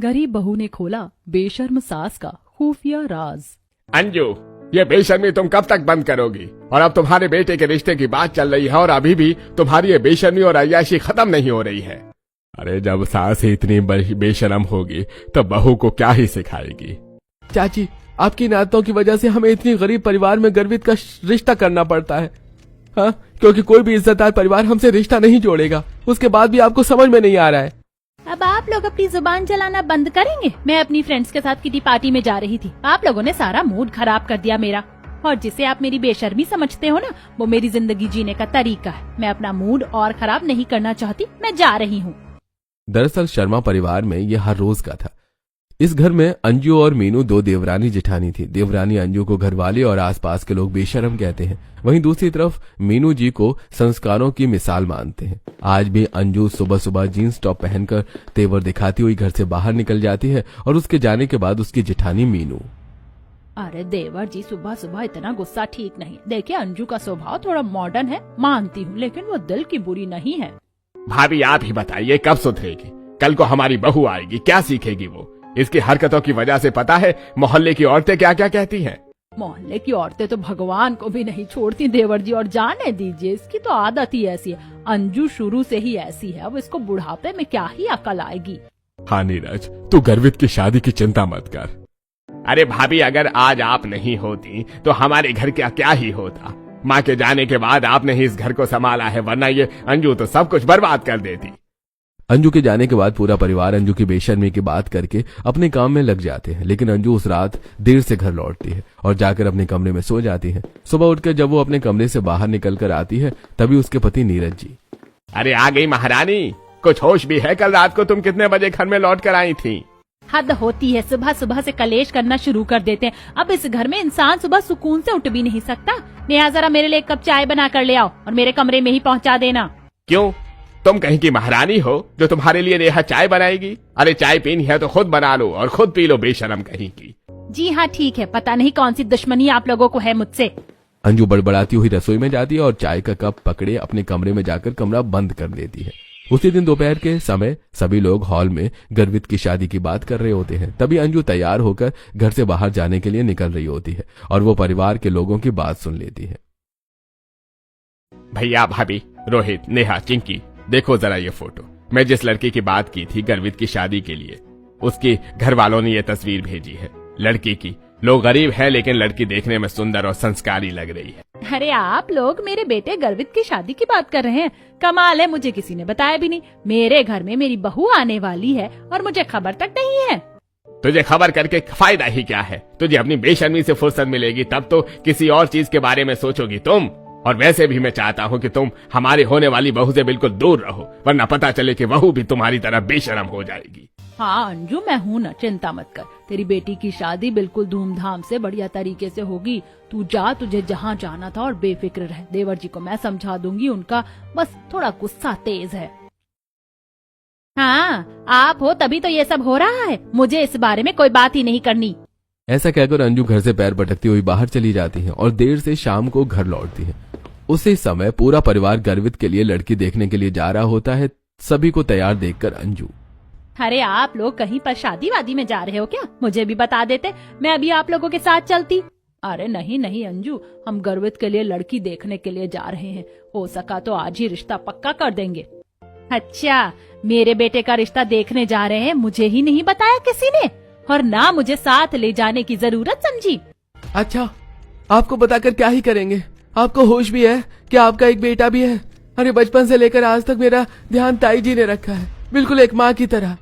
गरीब बहू ने खोला बेशर्म सास का खुफिया राज। अंजू, ये बेशर्मी तुम कब तक बंद करोगी? और अब तुम्हारे बेटे के रिश्ते की बात चल रही है और अभी भी तुम्हारी ये बेशर्मी और अय्याशी खत्म नहीं हो रही है। अरे जब सास ही इतनी बेशर्म होगी तो बहू को क्या ही सिखाएगी। चाची, आपकी इन आदतों की वजह से हमें इतनी गरीब परिवार में गर्वित का रिश्ता करना पड़ता है। हाँ, क्योंकि कोई भी इज्जतदार परिवार हमसे रिश्ता नहीं जोड़ेगा। उसके बाद भी आपको समझ में नहीं आ रहा है। अब आप लोग अपनी जुबान चलाना बंद करेंगे? मैं अपनी फ्रेंड्स के साथ किटी पार्टी में जा रही थी। आप लोगों ने सारा मूड खराब कर दिया मेरा। और जिसे आप मेरी बेशर्मी समझते हो ना, वो मेरी जिंदगी जीने का तरीका है। मैं अपना मूड और खराब नहीं करना चाहती। मैं जा रही हूँ। दरअसल शर्मा परिवार में ये हर रोज का था। इस घर में अंजू और मीनू दो देवरानी जेठानी थी। देवरानी अंजू को घरवाले और आसपास के लोग बेशर्म कहते हैं। वहीं दूसरी तरफ मीनू जी को संस्कारों की मिसाल मानते हैं। आज भी अंजू सुबह सुबह जीन्स टॉप पहनकर तेवर दिखाती हुई घर से बाहर निकल जाती है और उसके जाने के बाद उसकी जेठानी मीनू, अरे देवर जी, सुबह सुबह इतना गुस्सा ठीक नहीं। देखिए, अंजू का स्वभाव थोड़ा मॉडर्न है, मानती हूँ, लेकिन वो दिल की बुरी नहीं है। भाभी आप ही बताइए, कब सुधरेगी? कल को हमारी बहू आएगी, क्या सीखेगी वो? इसकी हरकतों की वजह से पता है मोहल्ले की औरतें क्या क्या कहती हैं। मोहल्ले की औरतें तो भगवान को भी नहीं छोड़ती देवर जी, और जाने दीजिए, इसकी तो आदत ही ऐसी है। अंजू शुरू से ही ऐसी है। अब इसको बुढ़ापे में क्या ही अकल आएगी। हाँ नीरज, तू गर्वित की शादी की चिंता मत कर। अरे भाभी, अगर आज आप नहीं होती तो हमारे घर क्या क्या ही होता। माँ के जाने के बाद आपने ही इस घर को संभाला है, वरना ये अंजू तो सब कुछ बर्बाद कर देती। अंजू के जाने के बाद पूरा परिवार अंजू की बेशर्मी की बात करके अपने काम में लग जाते हैं। लेकिन अंजू उस रात देर से घर लौटती है और जाकर अपने कमरे में सो जाती है। सुबह उठकर जब वो अपने कमरे से बाहर निकल कर आती है, तभी उसके पति नीरज जी, अरे आ गई महारानी, कुछ होश भी है? कल रात को तुम कितने बजे घर में लौट कर आई थी? हद होती है, सुबह सुबह से कलेश करना शुरू कर देते हैं। अब इस घर में इंसान सुबह सुकून से उठ भी नहीं सकता। नेहा, जरा मेरे लिए एक कप चाय बना कर ले आओ और मेरे कमरे में ही पहुंचा देना। क्यों, तुम कहीं की महारानी हो जो तुम्हारे लिए नेहा चाय बनाएगी? अरे चाय पीनी है तो खुद बना लो और खुद पी लो, बेशरम कहीं की। जी हाँ, ठीक है। पता नहीं कौन सी दुश्मनी आप लोगों को है मुझसे। अंजू बड़बड़ाती हुई रसोई में जाती है और चाय का कप पकड़े अपने कमरे में जाकर कमरा बंद कर देती है। उसी दिन दोपहर के समय सभी लोग हॉल में गर्वित की शादी की बात कर रहे होते हैं। तभी अंजू तैयार होकर घर से बाहर जाने के लिए निकल रही होती है और वो परिवार के लोगों की बात सुन लेती है। भैया, भाभी, रोहित, नेहा, चिंकी, देखो जरा ये फोटो। मैं जिस लड़की की बात की थी गर्वित की शादी के लिए, उसकी घर वालों ने ये तस्वीर भेजी है लड़की की। लोग गरीब हैं लेकिन लड़की देखने में सुंदर और संस्कारी लग रही है। अरे आप लोग मेरे बेटे गर्वित की शादी की बात कर रहे हैं? कमाल है, मुझे किसी ने बताया भी नहीं। मेरे घर में मेरी बहू आने वाली है और मुझे खबर तक नहीं है। तुझे खबर करके फायदा ही क्या है? तुझे अपनी बेशर्मी से फुर्सत मिलेगी तब तो किसी और चीज के बारे में सोचोगी तुम। और वैसे भी मैं चाहता हूँ कि तुम हमारी होने वाली बहू से बिल्कुल दूर रहो, वरना पता चले कि बहू भी तुम्हारी तरह बेशर्म हो जाएगी। हाँ अंजू, मैं हूँ ना, चिंता मत कर। तेरी बेटी की शादी बिल्कुल धूमधाम से बढ़िया तरीके से होगी। तू जा, तुझे जहाँ जाना था, और बेफिक्र रह। देवर जी को मैं समझा दूंगी, उनका बस थोड़ा गुस्सा तेज है। हाँ, आप हो तभी तो ये सब हो रहा है। मुझे इस बारे में कोई बात ही नहीं करनी। ऐसा कहकर अंजू घर से पैर पटकती हुई बाहर चली जाती है और देर से शाम को घर लौटती है। उसी समय पूरा परिवार गर्वित के लिए लड़की देखने के लिए जा रहा होता है। सभी को तैयार देखकर अंजू, अरे आप लोग कहीं पर शादी वादी में जा रहे हो क्या? मुझे भी बता देते, मैं अभी आप लोगों के साथ चलती। अरे नहीं नहीं अंजू, हम गर्वित के लिए लड़की देखने के लिए जा रहे हैं। हो सका तो आज ही रिश्ता पक्का कर देंगे। अच्छा, मेरे बेटे का रिश्ता देखने जा रहे हैं? मुझे ही नहीं बताया किसी ने, और ना मुझे साथ ले जाने की जरूरत समझी। अच्छा, आपको बताकर क्या ही करेंगे? आपको होश भी है कि आपका एक बेटा भी है? अरे बचपन से लेकर आज तक मेरा ध्यान ताई जी ने रखा है, बिल्कुल एक माँ की तरह।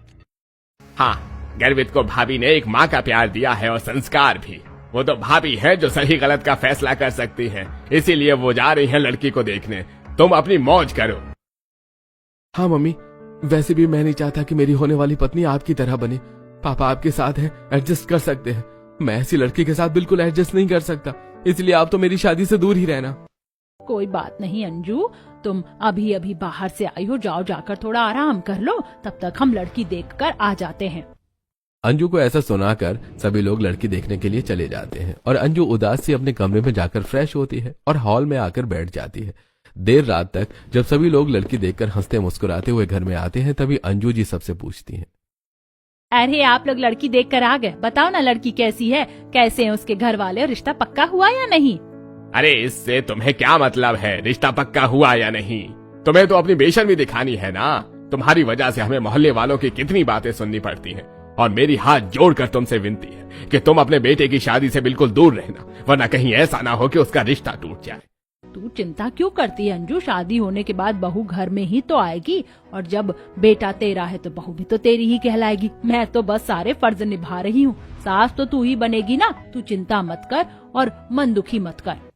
हाँ, गर्वित को भाभी ने एक माँ का प्यार दिया है और संस्कार भी। वो तो भाभी है जो सही गलत का फैसला कर सकती है, इसीलिए वो जा रही है लड़की को देखने। तुम अपनी मौज करो। हाँ मम्मी, वैसे भी मैं नहीं चाहता कि मेरी होने वाली पत्नी आपकी तरह बने। पापा आपके साथ हैं, एडजस्ट कर सकते हैं। मैं ऐसी लड़की के साथ बिल्कुल एडजस्ट नहीं कर सकता, इसलिए आप तो मेरी शादी से दूर ही रहना। कोई बात नहीं अंजू, तुम अभी अभी बाहर से आई हो, जाओ जाकर थोड़ा आराम कर लो, तब तक हम लड़की देखकर आ जाते हैं। अंजू को ऐसा सुनाकर सभी लोग लड़की देखने के लिए चले जाते हैं और अंजू उदास सी अपने कमरे में जाकर फ्रेश होती है और हॉल में आकर बैठ जाती है। देर रात तक जब सभी लोग लड़की देखकर हंसते मुस्कुराते हुए घर में आते हैं, तभी अंजू जी सबसे पूछती हैं, अरे आप लोग लड़की देख कर आ गए, बताओ ना लड़की कैसी है, कैसे हैं उसके घर वाले, और रिश्ता पक्का हुआ या नहीं? अरे इससे तुम्हें क्या मतलब है, रिश्ता पक्का हुआ या नहीं? तुम्हें तो अपनी बेशर्मी दिखानी है ना। तुम्हारी वजह से हमें मोहल्ले वालों की कितनी बातें सुननी पड़ती हैं, और मेरी हाथ जोड़कर तुमसे विनती है कि तुम अपने बेटे की शादी से बिल्कुल दूर रहना, वरना कहीं ऐसा ना हो कि उसका रिश्ता टूट जाए। तू चिंता क्यों करती है अंजू, शादी होने के बाद बहू घर में ही तो आएगी, और जब बेटा तेरा है तो बहू भी तो तेरी ही कहलाएगी। मैं तो बस सारे फर्ज निभा रही हूँ, सास तो तू ही बनेगी ना। तू चिंता मत कर और मन दुखी मत कर।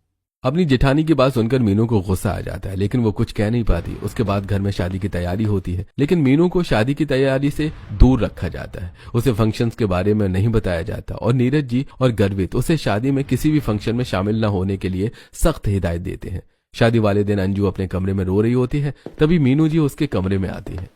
अपनी जेठानी की बात सुनकर मीनू को गुस्सा आ जाता है, लेकिन वो कुछ कह नहीं पाती। उसके बाद घर में शादी की तैयारी होती है, लेकिन मीनू को शादी की तैयारी से दूर रखा जाता है। उसे फंक्शंस के बारे में नहीं बताया जाता, और नीरज जी और गर्वित उसे शादी में किसी भी फंक्शन में शामिल न होने के लिए सख्त हिदायत देते हैं। शादी वाले दिन अंजू अपने कमरे में रो रही होती है, तभी मीनू जी उसके कमरे में आती है।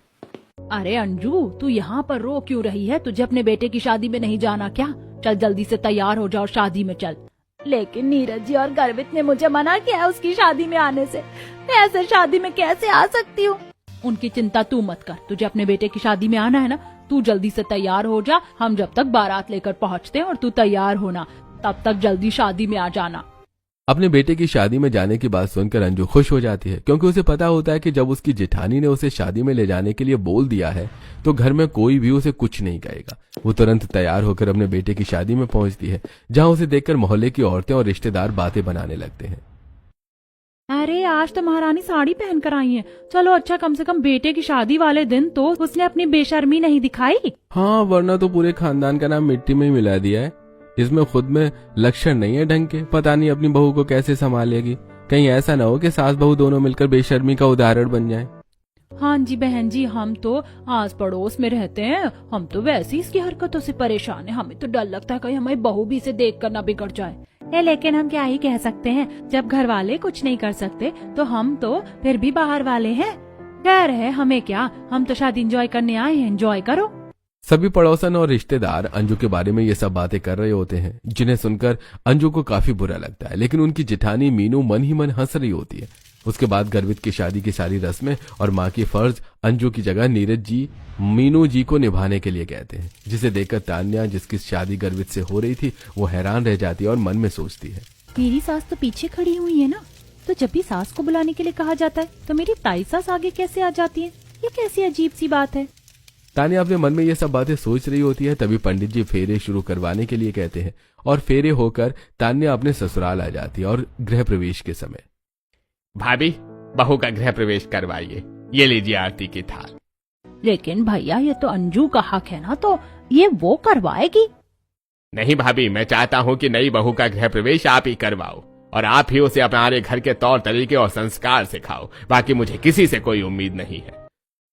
अरे अंजू, तू यहाँ पर रो क्यों रही है? तुझे अपने बेटे की शादी में नहीं जाना क्या? चल जल्दी से तैयार हो जाओ, शादी में चल। लेकिन नीरज जी और गर्वित ने मुझे मना किया है उसकी शादी में आने से, मैं ऐसे शादी में कैसे आ सकती हूँ? उनकी चिंता तू मत कर, तुझे अपने बेटे की शादी में आना है ना, तू जल्दी से तैयार हो जा। हम जब तक बारात लेकर पहुँचते हैं और तू तैयार होना, तब तक जल्दी शादी में आ जाना। अपने बेटे की शादी में जाने की बात सुनकर अंजू खुश हो जाती है, क्योंकि उसे पता होता है कि जब उसकी जेठानी ने उसे शादी में ले जाने के लिए बोल दिया है तो घर में कोई भी उसे कुछ नहीं कहेगा। वो तुरंत तैयार होकर अपने बेटे की शादी में पहुंचती है, जहां उसे देखकर मोहल्ले की औरतें और रिश्तेदार बातें बनाने लगते हैं। अरे आज तो महारानी साड़ी पहन कर आई है। चलो अच्छा, कम से कम बेटे की शादी वाले दिन तो उसने अपनी बेशर्मी नहीं दिखाई। हाँ, वरना तो पूरे खानदान का नाम मिट्टी में ही मिला दिया है। इसमें खुद में लक्षण नहीं है ढंग के, पता नहीं अपनी बहू को कैसे संभालेगी। कहीं ऐसा ना हो कि सास बहू दोनों मिलकर बेशर्मी का उदाहरण बन जाए। हाँ जी बहन जी, हम तो आस पड़ोस में रहते हैं, हम तो वैसे ही इसकी हरकतों से परेशान है। हमें तो डर लगता है कहीं हमारी बहू भी इसे देख कर ना बिगड़ जाए। लेकिन हम क्या ही कह सकते हैं, जब घर वाले कुछ नहीं कर सकते तो हम तो फिर भी बाहर वाले हैं। खैर है, हमें क्या, हम तो शादी एंजॉय करने आए हैं, एंजॉय करो। सभी पड़ोसन और रिश्तेदार अंजू के बारे में ये सब बातें कर रहे होते हैं, जिन्हें सुनकर अंजू को काफी बुरा लगता है। लेकिन उनकी जेठानी मीनू मन ही मन हंस रही होती है। उसके बाद गर्वित की शादी की सारी रस्में और माँ की फर्ज अंजू की जगह नीरज जी मीनू जी को निभाने के लिए कहते हैं, जिसे देखकर तान्या, जिसकी शादी गर्वित से हो रही थी, वो हैरान रह जाती है और मन में सोचती है, मेरी सास तो पीछे खड़ी हुई है ना, तो जब भी सास को बुलाने के लिए कहा जाता है तो मेरी ताई सास आगे कैसे आ जाती है? ये कैसी अजीब सी बात है। तान्या अपने मन में ये सब बातें सोच रही होती है। तभी पंडित जी फेरे शुरू करवाने के लिए कहते हैं, और फेरे होकर तान्या अपने ससुराल आ जाती है। और गृह प्रवेश के समय, भाभी, बहू का गृह प्रवेश करवाइए, ये लीजिए आरती की थाल। लेकिन भैया, ये तो अंजू का हक है ना, तो ये वो करवाएगी। नहीं भाभी, मैं चाहता हूँ कि नई बहू का गृह प्रवेश आप ही करवाओ, और आप ही उसे हमारे घर के तौर तरीके और संस्कार सिखाओ। बाकी मुझे किसी से कोई उम्मीद नहीं है।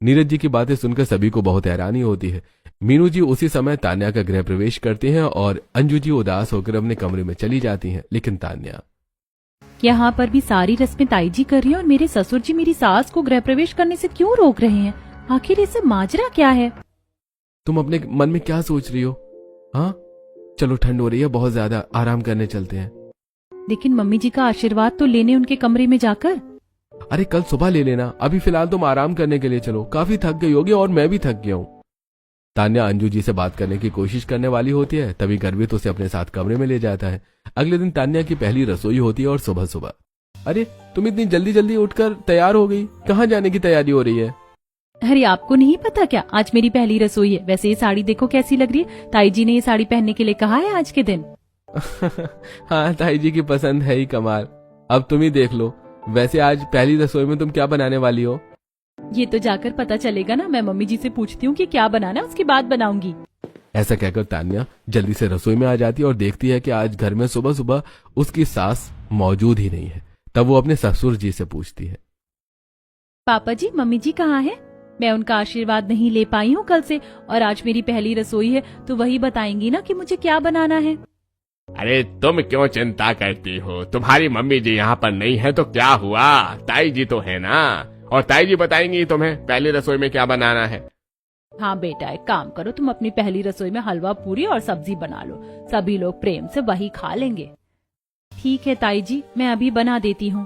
नीरज जी की बातें सुनकर सभी को बहुत हैरानी होती है। मीनू जी उसी समय तान्या का गृह प्रवेश करते हैं, और अंजू जी उदास होकर अपने कमरे में चली जाती हैं। लेकिन तान्या, यहाँ पर भी सारी रस्में ताई जी कर रही हैं, और मेरे ससुर जी मेरी सास को गृह प्रवेश करने से क्यों रोक रहे हैं? आखिर इससे माजरा क्या है? तुम अपने मन में क्या सोच रही हो? हाँ, चलो, ठंड हो रही है बहुत ज्यादा, आराम करने चलते हैं। लेकिन मम्मी जी का आशीर्वाद तो लेने उनके कमरे में जाकर। अरे कल सुबह ले लेना, अभी फिलहाल तुम आराम करने के लिए चलो, काफी थक गई होगी और मैं भी थक गया हूँ। तान्या अंजू जी से बात करने की कोशिश करने वाली होती है, तभी गर्वित उसे अपने साथ कमरे में ले जाता है। अगले दिन तान्या की पहली रसोई होती है, और सुबह सुबह, अरे तुम इतनी जल्दी जल्दी उठकर तैयार हो गई, कहाँ जाने की तैयारी हो रही है? अरे आपको नहीं पता क्या, आज मेरी पहली रसोई है। वैसे ये साड़ी देखो कैसी लग रही है, ताई जी ने ये साड़ी पहनने के लिए कहा है आज के दिन। हाँ, ताई जी की पसंद है ही कमाल। अब तुम ही देख लो, वैसे आज पहली रसोई में तुम क्या बनाने वाली हो? ये तो जाकर पता चलेगा ना, मैं मम्मी जी से पूछती हूँ कि क्या बनाना, उसके बाद बनाऊंगी। ऐसा कहकर तान्या जल्दी से रसोई में आ जाती है और देखती है कि आज घर में सुबह सुबह उसकी सास मौजूद ही नहीं है। तब वो अपने ससुर जी से पूछती है, पापा जी, मम्मी जी कहाँ हैं? मैं उनका आशीर्वाद नहीं ले पाई हूँ कल से, और आज मेरी पहली रसोई है तो वही बताएंगी ना कि मुझे क्या बनाना है। अरे तुम क्यों चिंता करती हो, तुम्हारी मम्मी जी यहाँ पर नहीं है तो क्या हुआ, ताई जी तो है ना, और ताई जी बताएंगी तुम्हें पहली रसोई में क्या बनाना है। हाँ बेटा, एक काम करो, तुम अपनी पहली रसोई में हलवा पूरी और सब्जी बना लो, सभी लोग प्रेम से वही खा लेंगे। ठीक है ताई जी, मैं अभी बना देती हूँ।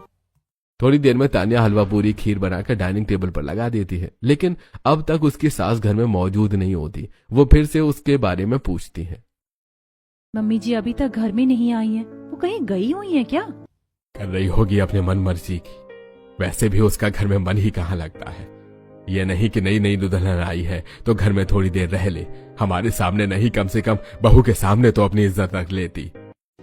थोड़ी देर में तान्या हलवा पूरी खीर बनाकर डाइनिंग टेबल पर लगा देती है, लेकिन अब तक उसकी सास घर में मौजूद नहीं होती। वो फिर से उसके बारे में पूछती है। मम्मी जी अभी तक घर में नहीं आई हैं, वो कहीं गई हुई हैं क्या? कर रही होगी अपने मन मर्जी की। वैसे भी उसका घर में मन ही कहाँ लगता है। ये नहीं कि नई नई दुल्हन आई है तो घर में थोड़ी देर रह ले, हमारे सामने नहीं कम से कम बहू के सामने तो अपनी इज्जत रख लेती।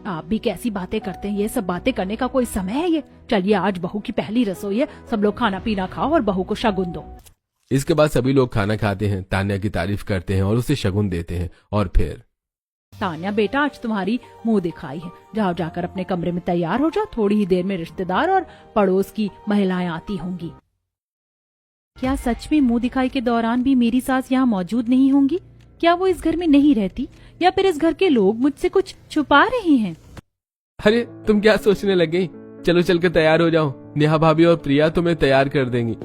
आप भी कैसी बातें करते हैं, ये सब बातें करने का कोई समय है ये? चलिए आज बहू की पहली रसोई है, सब लोग खाना पीना खाओ और बहू को शगुन दो। इसके बाद सभी लोग खाना खाते हैं, तान्या की तारीफ करते हैं और उसे शगुन देते हैं। और फिर तान्या बेटा आज तुम्हारी मुंह दिखाई है, जाओ जाकर अपने कमरे में तैयार हो जाओ, थोड़ी ही देर में रिश्तेदार और पड़ोस की महिलाएं आती होंगी। क्या सच में मुंह दिखाई के दौरान भी मेरी सास यहाँ मौजूद नहीं होंगी? क्या वो इस घर में नहीं रहती या फिर इस घर के लोग मुझसे कुछ छुपा रहे हैं? अरे तुम क्या सोचने लगे? चलो चल के तैयार हो जाओ, नेहा भाभी और प्रिया तुम्हें तैयार कर देंगी।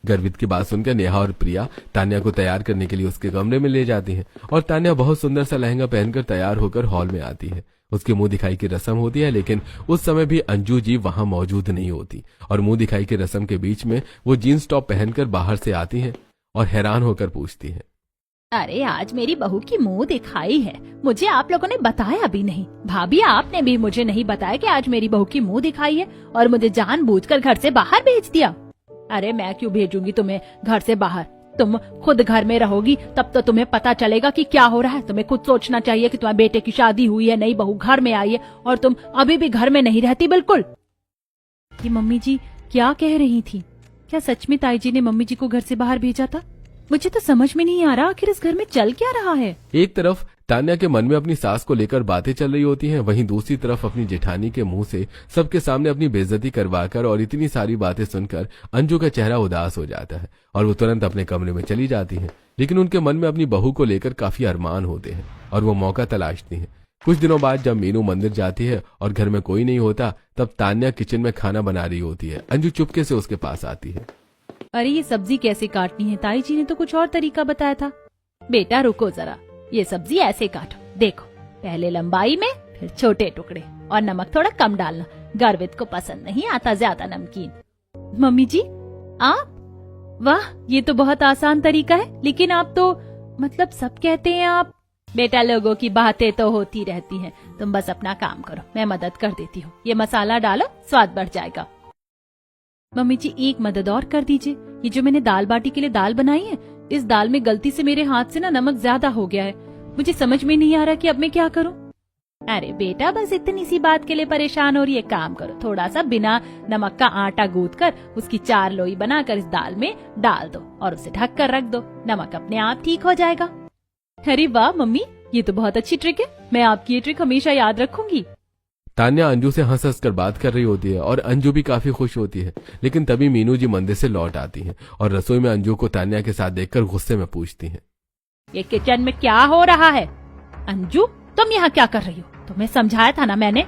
गर्वित की बात सुनकर नेहा और प्रिया तान्या को तैयार करने के लिए उसके कमरे में ले जाती हैं और तान्या बहुत सुंदर सा लहंगा पहनकर तैयार होकर हॉल में आती है। उसके मुंह दिखाई की रस्म होती है, लेकिन उस समय भी अंजू जी वहां मौजूद नहीं होती और मुंह दिखाई की रस्म के बीच में वो जीन्स टॉप पहनकर बाहर से आती हैं और हैरान होकर पूछती हैं, अरे आज मेरी बहू की मुंह दिखाई है, मुझे आप लोगों ने बताया भी नहीं। भाभी आपने भी मुझे नहीं बताया कि आज मेरी बहू की मुंह दिखाई है और मुझे जानबूझकर घर से बाहर भेज दिया। अरे मैं क्यों भेजूंगी तुम्हें घर से बाहर? तुम खुद घर में रहोगी तब तो तुम्हें पता चलेगा कि क्या हो रहा है। तुम्हें खुद सोचना चाहिए कि तुम्हारे बेटे की शादी हुई है, नई बहू घर में आई है और तुम अभी भी घर में नहीं रहती बिल्कुल। ये मम्मी जी क्या कह रही थी? क्या सच में ताई जी ने मम्मी जी को घर से बाहर भेजा था? मुझे तो समझ में नहीं आ रहा आखिर इस घर में चल क्या रहा है। एक तरफ तान्या के मन में अपनी सास को लेकर बातें चल रही होती हैं, वहीं दूसरी तरफ अपनी जेठानी के मुंह से सबके सामने अपनी बेइज्जती करवाकर और इतनी सारी बातें सुनकर अंजू का चेहरा उदास हो जाता है और वो तुरंत अपने कमरे में चली जाती हैं। लेकिन उनके मन में अपनी बहू को लेकर काफी अरमान होते हैं और वो मौका तलाशती हैं। कुछ दिनों बाद जब मीनू मंदिर जाती है और घर में कोई नहीं होता, तब तान्या किचन में खाना बना रही होती है। अंजू चुपके से उसके पास आती है। अरे ये सब्जी कैसे काटनी है? ताई जी ने तो कुछ और तरीका बताया था। बेटा रुको जरा, ये सब्जी ऐसे काटो, देखो पहले लंबाई में फिर छोटे टुकड़े और नमक थोड़ा कम डालना, गर्वित को पसंद नहीं आता ज्यादा नमकीन। मम्मी जी आप? वाह ये तो बहुत आसान तरीका है, लेकिन आप तो मतलब सब कहते हैं आप। बेटा लोगों की बातें तो होती रहती हैं, तुम बस अपना काम करो, मैं मदद कर देती हूँ। ये मसाला डालो, स्वाद बढ़ जाएगा। मम्मी जी एक मदद और कर दीजिए, ये जो मैंने दाल बाटी के लिए दाल बनाई है, इस दाल में गलती से मेरे हाथ से ना नमक ज्यादा हो गया है, मुझे समझ में नहीं आ रहा कि अब मैं क्या करूं। अरे बेटा बस इतनी सी बात के लिए परेशान हो रही है, काम करो थोड़ा सा बिना नमक का आटा गूंथ कर उसकी 4 लोई बनाकर इस दाल में डाल दो और उसे ढक कर रख दो, नमक अपने आप ठीक हो जाएगा। अरे वाह मम्मी, ये तो बहुत अच्छी ट्रिक है, मैं आपकी ये ट्रिक हमेशा याद रखूंगी। तान्या अंजू से हंस हंस कर बात कर रही होती है और अंजू भी काफी खुश होती है। लेकिन तभी मीनू जी मंदिर से लौट आती हैं और रसोई में अंजू को तान्या के साथ देखकर गुस्से में पूछती हैं, ये किचन में क्या हो रहा है? अंजू तुम यहाँ क्या कर रही हो? तुम्हें समझाया था ना मैंने।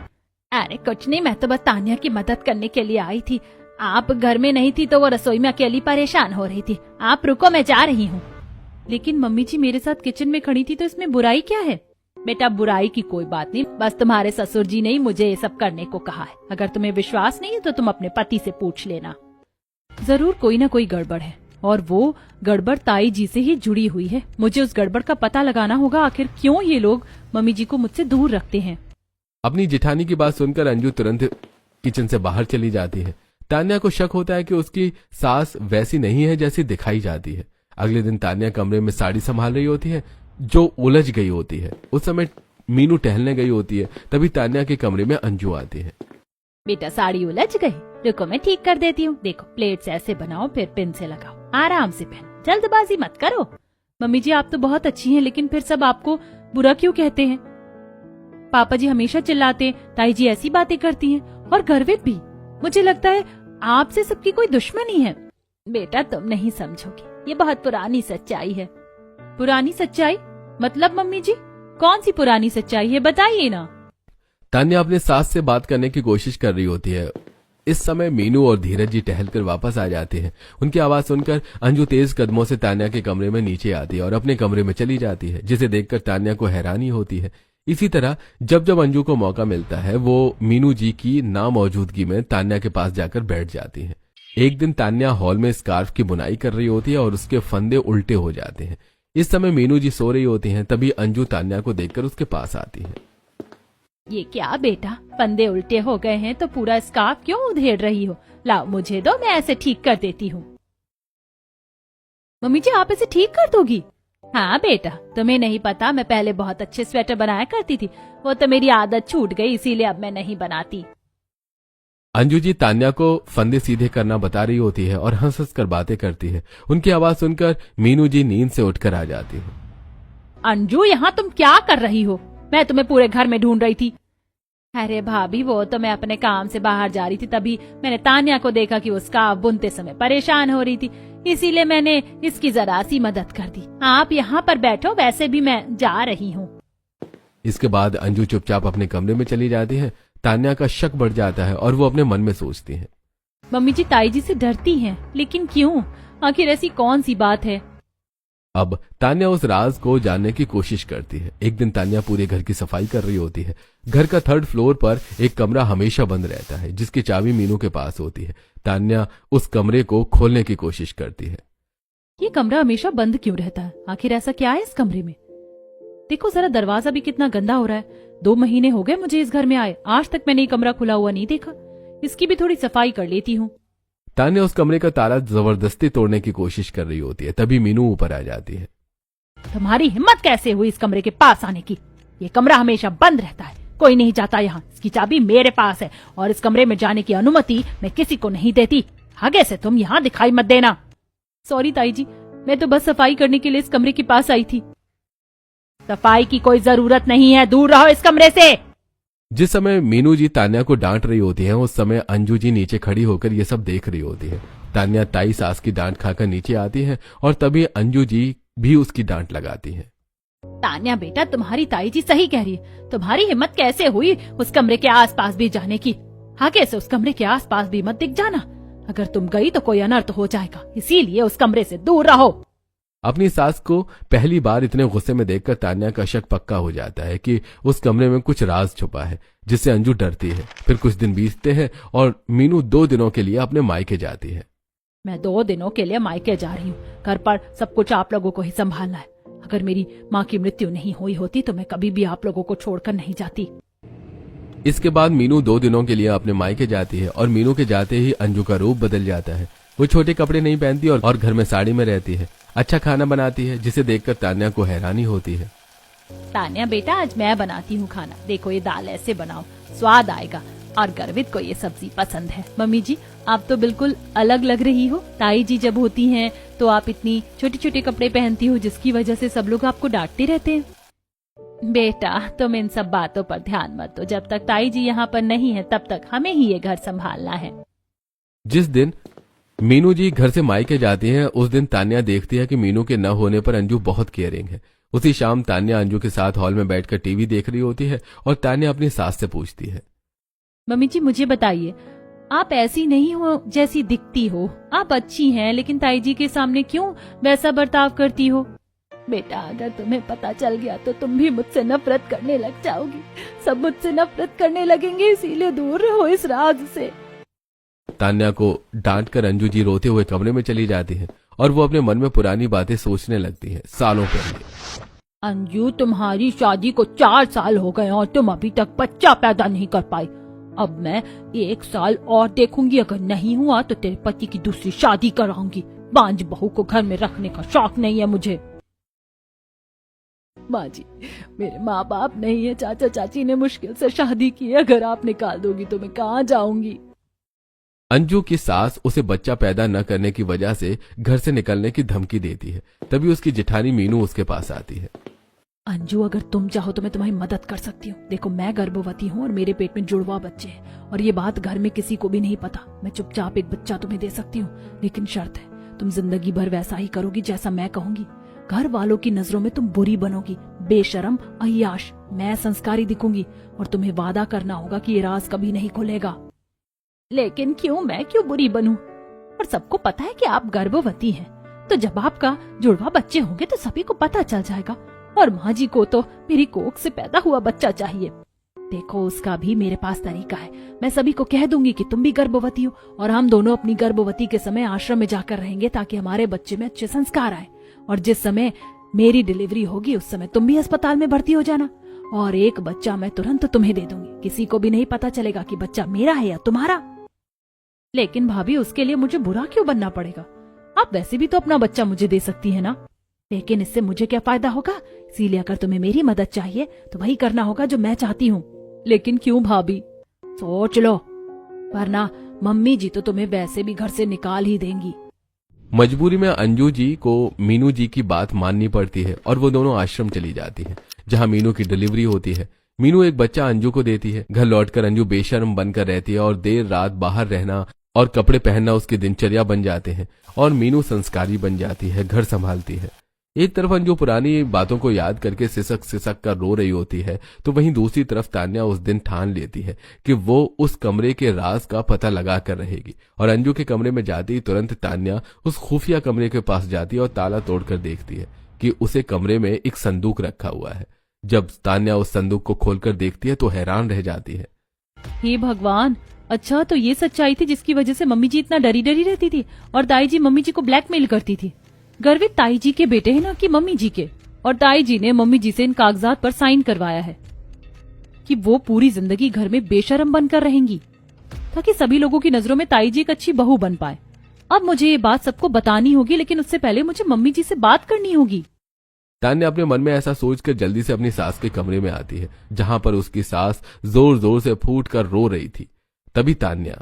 अरे कुछ नहीं, मैं तो बस तान्या की मदद करने के लिए आई थी, आप घर में नहीं थी तो वो रसोई में अकेली परेशान हो रही थी। आप रुको मैं जा रही हूँ। लेकिन मम्मी जी मेरे साथ किचन में खड़ी थी तो इसमें बुराई क्या है? बेटा बुराई की कोई बात नहीं, बस तुम्हारे ससुर जी ने ही मुझे ये सब करने को कहा है। अगर तुम्हें विश्वास नहीं है तो तुम अपने पति से पूछ लेना। जरूर कोई ना कोई गड़बड़ है और वो गड़बड़ ताई जी से ही जुड़ी हुई है। मुझे उस गड़बड़ का पता लगाना होगा, आखिर क्यों ये लोग मम्मी जी को मुझसे दूर रखते हैं। अपनी जेठानी की बात सुनकर अंजू तुरंत किचन से बाहर चली जाती है। तान्या को शक होता है कि उसकी सास वैसी नहीं है जैसी दिखाई जाती है। अगले दिन तान्या कमरे में साड़ी संभाल रही होती है जो उलझ गई होती है। उस समय मीनू टहलने गई होती है, तभी तान्या के कमरे में अंजू आती है। बेटा साड़ी उलझ गई, रुको मैं ठीक कर देती हूँ। देखो प्लेट्स ऐसे बनाओ फिर पिन से लगाओ, आराम से पहन, जल्दबाजी मत करो। मम्मी जी आप तो बहुत अच्छी हैं, लेकिन फिर सब आपको बुरा क्यों कहते हैं? पापा जी हमेशा चिल्लाते हैं, ताई जी ऐसी बातें करती हैं और गर्वित भी। मुझे लगता है आपसे सबकी कोई दुश्मनी है। बेटा तुम नहीं समझोगे, ये बहुत पुरानी सच्चाई है। पुरानी सच्चाई मतलब मम्मी जी कौन सी पुरानी सच्चाई है, बताइए ना। तान्या अपने सास से बात करने की कोशिश कर रही होती है। इस समय मीनू और धीरज जी टहलकर वापस आ जाते हैं। उनकी आवाज सुनकर अंजू तेज कदमों से तान्या के कमरे में नीचे आती है और अपने कमरे में चली जाती है, जिसे देखकर तान्या को हैरानी होती है। इसी तरह जब जब अंजू को मौका मिलता है वो मीनू जी की नामौजूदगी में तान्या के पास जाकर बैठ जाती है। एक दिन तान्या हॉल में स्कार्फ की बुनाई कर रही होती है और उसके फंदे उल्टे हो जाते हैं। इस समय मीनू जी सो रही होती हैं, तभी अंजू तान्या को देखकर उसके पास आती है। ये क्या बेटा, फंदे उल्टे हो गए हैं तो पूरा स्कार्फ क्यों उधेड़ रही हो? लाओ मुझे दो, मैं ऐसे ठीक कर देती हूँ। मम्मी जी आप इसे ठीक कर दोगी? हाँ बेटा, तुम्हें नहीं पता, मैं पहले बहुत अच्छे स्वेटर बनाया करती थी, वो तो मेरी आदत छूट गई, इसीलिए अब मैं नहीं बनाती। अंजू जी तान्या को फंदे सीधे करना बता रही होती है और हंस हंस कर बातें करती है। उनकी आवाज सुनकर मीनू जी नींद से उठकर आ जाती है। अंजू यहाँ तुम क्या कर रही हो? मैं तुम्हें पूरे घर में ढूंढ रही थी। अरे भाभी, वो तो मैं अपने काम से बाहर जा रही थी, तभी मैंने तान्या को देखा कि वो स्कार्फ बुनते समय परेशान हो रही थी, इसीलिए मैंने इसकी जरा सी मदद कर दी। आप यहाँ पर बैठो, वैसे भी मैं जा रही हूँ। इसके बाद अंजू चुपचाप अपने कमरे में चली जाती है। तान्या का शक बढ़ जाता है और वो अपने मन में सोचती है, मम्मी जी ताई जी से डरती हैं, लेकिन क्यों? आखिर ऐसी कौन सी बात है? अब तान्या उस राज को जानने की कोशिश करती है। एक दिन तान्या पूरे घर की सफाई कर रही होती है। घर का 3rd फ्लोर पर एक कमरा हमेशा बंद रहता है, जिसकी चाबी मीनू के पास होती है। तान्या उस कमरे को खोलने की कोशिश करती है। ये कमरा हमेशा बंद क्यों रहता है? आखिर ऐसा क्या है इस कमरे में? देखो जरा, दरवाजा भी कितना गंदा हो रहा है। 2 महीने हो गए मुझे इस घर में आए, आज तक मैंने ये कमरा खुला हुआ नहीं देखा। इसकी भी थोड़ी सफाई कर लेती हूँ। तान्या उस कमरे का ताला जबरदस्ती तोड़ने की कोशिश कर रही होती है, तभी मीनू ऊपर आ जाती है। तुम्हारी हिम्मत कैसे हुई इस कमरे के पास आने की? ये कमरा हमेशा बंद रहता है, कोई नहीं जाता यहाँ। इसकी चाबी मेरे पास है और इस कमरे में जाने की अनुमति मैं किसी को नहीं देती। आगे से तुम यहाँ दिखाई मत देना। सॉरी ताई जी, मैं तो बस सफाई करने के लिए इस कमरे के पास आई थी। सफाई की कोई जरूरत नहीं है, दूर रहो इस कमरे से। जिस समय मीनू जी तान्या को डांट रही होती हैं, उस समय अंजू जी नीचे खड़ी होकर ये सब देख रही होती है। तान्या ताई सास की डांट खाकर नीचे आती है और तभी अंजू जी भी उसकी डांट लगाती है। तान्या बेटा, तुम्हारी ताई जी सही कह रही है। तुम्हारी हिम्मत कैसे हुई उस कमरे के आसपास भी जाने की? आगे से उस कमरे के आसपास भी मत दिख जाना। अगर तुम गई तो कोई अनर्थ हो जाएगा, इसीलिए उस कमरे से दूर रहो। अपनी सास को पहली बार इतने गुस्से में देखकर तान्या का शक पक्का हो जाता है कि उस कमरे में कुछ राज छुपा है, जिससे अंजू डरती है। फिर कुछ दिन बीतते हैं और मीनू 2 दिनों के लिए अपने मायके जाती है। मैं 2 दिनों के लिए मायके जा रही हूँ, घर पर सब कुछ आप लोगों को ही संभालना है। अगर मेरी माँ की मृत्यु नहीं हुई होती तो मैं कभी भी आप लोगों को छोड़कर नहीं जाती। इसके बाद मीनू 2 दिनों के लिए अपने मायके जाती है और मीनू के जाते ही अंजू का रूप बदल जाता है। वो छोटे कपड़े नहीं पहनती और घर में साड़ी में रहती है। अच्छा खाना बनाती है, जिसे देखकर तान्या को हैरानी होती है। तान्या बेटा, आज मैं बनाती हूँ खाना। देखो ये दाल ऐसे बनाओ, स्वाद आएगा। और गर्वित को ये सब्जी पसंद है। मम्मी जी, आप तो बिल्कुल अलग लग रही हो। ताई जी जब होती हैं तो आप इतनी छोटे छोटे कपड़े पहनती हो, जिसकी वजह से सब लोग आपको डांटते रहते हैं। बेटा, तुम इन सब बातों पर ध्यान मत दो। जब तक ताई जी यहाँ पर नहीं है तब तक हमें ही ये घर संभालना है। जिस दिन मीनू जी घर से मायके जाती है, उस दिन तान्या देखती है कि मीनू के न होने पर अंजू बहुत केयरिंग है। उसी शाम तान्या अंजू के साथ हॉल में बैठकर टीवी देख रही होती है और तान्या अपनी सास से पूछती है, मम्मी जी मुझे बताइए, आप ऐसी नहीं हो जैसी दिखती हो। आप अच्छी हैं, लेकिन ताई जी के सामने क्यों वैसा बर्ताव करती हो? बेटा, अगर तुम्हें पता चल गया तो तुम भी मुझसे नफरत करने लग जाओगी। सब मुझसे नफरत करने लगेंगे, इसीलिए दूर रहो इस राज से। तान्या को डांटकर अंजू जी रोते हुए कमरे में चली जाती है और वो अपने मन में पुरानी बातें सोचने लगती है। सालों पहले, अंजू, तुम्हारी शादी को 4 साल हो गए और तुम अभी तक बच्चा पैदा नहीं कर पाई। अब मैं 1 साल और देखूंगी, अगर नहीं हुआ तो तेरे पति की दूसरी शादी कराऊंगी। बांझ बहू को घर में रखने का शौक नहीं है मुझे। माँ जी, मेरे माँ बाप नहीं है, चाचा चाची ने मुश्किल से शादी की। अगर आप निकाल दोगी तो मैं कहाँ जाऊंगी? अंजू की सास उसे बच्चा पैदा न करने की वजह से घर से निकलने की धमकी देती है। तभी उसकी जेठानी मीनू उसके पास आती है। अंजू, अगर तुम चाहो तो मैं तुम्हारी मदद कर सकती हूँ। देखो, मैं गर्भवती हूँ और मेरे पेट में जुड़वा बच्चे हैं, और ये बात घर में किसी को भी नहीं पता। मैं चुपचाप एक बच्चा तुम्हें दे सकती हूँ, लेकिन शर्त है, तुम जिंदगी भर वैसा ही करोगी जैसा मैं कहूंगी। घर वालों की नजरों में तुम बुरी बनोगी, बेशरम, अय्याश। मैं संस्कारी दिखूंगी और तुम्हें वादा करना होगा कि ये राज कभी नहीं खुलेगा। लेकिन क्यों? मैं क्यों बुरी बनूं? और सबको पता है कि आप गर्भवती हैं, तो जब आपका जुड़वा बच्चे होंगे तो सभी को पता चल जाएगा और माँ जी को तो मेरी कोख से पैदा हुआ बच्चा चाहिए। देखो उसका भी मेरे पास तरीका है। मैं सभी को कह दूंगी कि तुम भी गर्भवती हो और हम दोनों अपनी गर्भवती के समय आश्रम में जाकर रहेंगे ताकि हमारे बच्चे में अच्छे संस्कार आए। और जिस समय मेरी डिलीवरी होगी उस समय तुम भी अस्पताल में भर्ती हो जाना और एक बच्चा मैं तुरंत तुम्हें दे दूंगी। किसी को भी नहीं पता चलेगा कि बच्चा मेरा है या तुम्हारा। लेकिन भाभी उसके लिए मुझे बुरा क्यों बनना पड़ेगा? आप वैसे भी तो अपना बच्चा मुझे दे सकती है ना। लेकिन इससे मुझे क्या फायदा होगा? इसीलिए अगर तुम्हें मेरी मदद चाहिए तो वही करना होगा जो मैं चाहती हूँ। लेकिन क्यों भाभी? सोच लो, वरना मम्मी जी तो तुम्हें वैसे भी घर से निकाल ही देंगी। मजबूरी में अंजू जी को मीनू जी की बात माननी पड़ती है और वो दोनों आश्रम चली जाती है जहाँ मीनू की डिलीवरी होती है। मीनू एक बच्चा अंजू को देती है। घर लौटकर अंजू बेशर्म बनकर रहती है और देर रात बाहर रहना और कपड़े पहनना उसकी दिनचर्या बन जाते हैं और मीनू संस्कारी बन जाती है, घर संभालती है। एक तरफ अंजू पुरानी बातों को याद करके सिसक सिसक कर रो रही होती है तो वहीं दूसरी तरफ तान्या उस दिन ठान लेती है कि वो उस कमरे के राज का पता लगा कर रहेगी। और अंजू के कमरे में जाती ही तुरंत तान्या उस खुफिया कमरे के पास जाती है और ताला तोड़कर देखती है कि उसे कमरे में एक संदूक रखा हुआ है। जब तान्या उस संदूक को खोलकर देखती है तो हैरान रह जाती है। हे भगवान, अच्छा तो ये सच्चाई थी जिसकी वजह से मम्मी जी इतना डरी डरी रहती थी और ताई जी मम्मी जी को ब्लैकमेल करती थी। गर्वित ताई जी के बेटे हैं ना कि मम्मी जी के। और ताई जी ने मम्मी जी से इन कागजात पर साइन करवाया है कि वो पूरी जिंदगी घर में बेशरम बनकर रहेंगी ताकि सभी लोगों की नजरों में ताई जी एक अच्छी बहू बन पाए। अब मुझे ये बात सबको बतानी होगी, लेकिन उससे पहले मुझे मम्मी जी से बात करनी होगी। तान्या अपने मन में ऐसा सोचकर जल्दी से अपनी सास के कमरे में आती है जहां पर उसकी सास जोर जोर से फूट कर रो रही थी। तभी तान्या,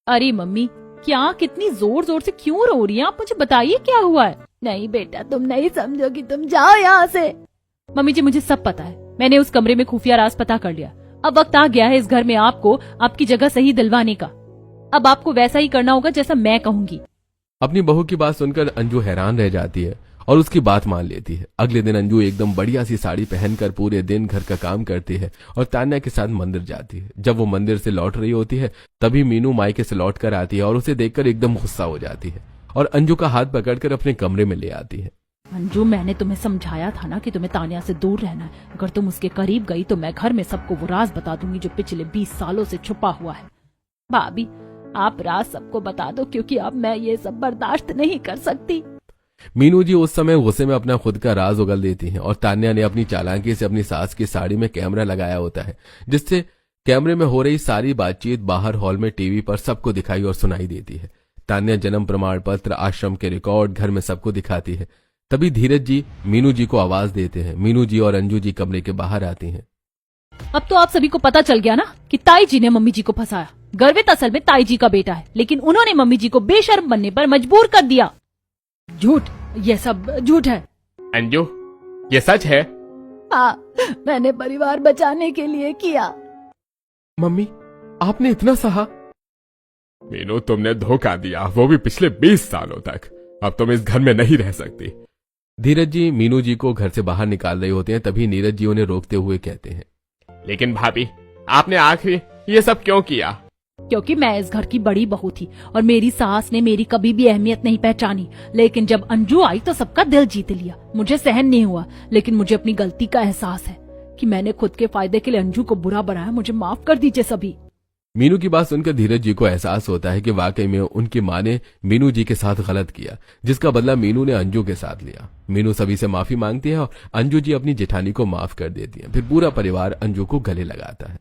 अरे मम्मी, क्या कितनी जोर जोर से क्यों रो रही हैं आप? मुझे बताइए क्या हुआ है। नहीं बेटा, तुम नहीं समझोगी, तुम जाओ यहाँ से। मम्मी जी मुझे सब पता है, मैंने उस कमरे में खुफिया राज पता कर लिया। अब वक्त आ गया है इस घर में आपको आपकी जगह सही दिलवाने का। अब आपको वैसा ही करना होगा जैसा मैं कहूंगी। अपनी बहू की बात सुनकर अंजू हैरान रह जाती है और उसकी बात मान लेती है। अगले दिन अंजू एकदम बढ़िया सी साड़ी पहनकर पूरे दिन घर का काम करती है और तान्या के साथ मंदिर जाती है। जब वो मंदिर से लौट रही होती है तभी मीनू मायके से लौट कर आती है और उसे देखकर एकदम गुस्सा हो जाती है और अंजू का हाथ पकड़कर अपने कमरे में ले आती है। अंजू, मैंने तुम्हें समझाया था ना कि तुम्हें तान्या से दूर रहना है। अगर तुम उसके करीब गई तो मैं घर में सबको वो राज बता दूंगी जो पिछले 20 सालों से छुपा हुआ है। भाभी, आप राज सबको बता दो क्योंकि अब मैं ये सब बर्दाश्त नहीं कर सकती। मीनू जी उस समय गुस्से में अपना खुद का राज उगल देती हैं और तान्या ने अपनी चालाकी से अपनी सास की साड़ी में कैमरा लगाया होता है जिससे कैमरे में हो रही सारी बातचीत बाहर हॉल में टीवी पर सबको दिखाई और सुनाई देती है। तान्या जन्म प्रमाण पत्र, आश्रम के रिकॉर्ड घर में सबको दिखाती है। तभी धीरज जी मीनू जी को आवाज देते हैं। मीनू जी और अंजू जी कमरे के बाहर आती हैं। अब तो आप सभी को पता चल गया ना कि ताई जी ने मम्मी जी को फंसाया। गर्वित असल में ताई जी का बेटा है, लेकिन उन्होंने मम्मी जी को बेशर्म बनने पर मजबूर कर दिया। झूठ, ये सब झूठ है। अंजू, ये सच है? हाँ, मैंने परिवार बचाने के लिए किया। मम्मी, आपने इतना सहा? मीनू, तुमने धोखा दिया, वो भी पिछले 20 सालों तक। अब तुम इस घर में नहीं रह सकती। धीरज जी मीनू जी को घर से बाहर निकाल रहे होते हैं। तभी नीरज जी उन्हें रोकते हुए कहते हैं, लेकिन भाभी, आपने आखिर ये सब क्यों किया? क्योंकि मैं इस घर की बड़ी बहू थी और मेरी सास ने मेरी कभी भी अहमियत नहीं पहचानी। लेकिन जब अंजू आई तो सबका दिल जीत लिया। मुझे सहन नहीं हुआ, लेकिन मुझे अपनी गलती का एहसास है कि मैंने खुद के फायदे के लिए अंजू को बुरा बनाया। मुझे माफ कर दीजिए सभी। मीनू की बात सुनकर धीरज जी को एहसास होता है कि वाकई में उनकी माँ ने मीनू जी के साथ गलत किया, जिसका बदला मीनू ने अंजू के साथ लिया। मीनू सभी से माफी मांगती है और अंजू जी अपनी जेठानी को माफ कर देती है। फिर पूरा परिवार अंजू को गले लगाता है।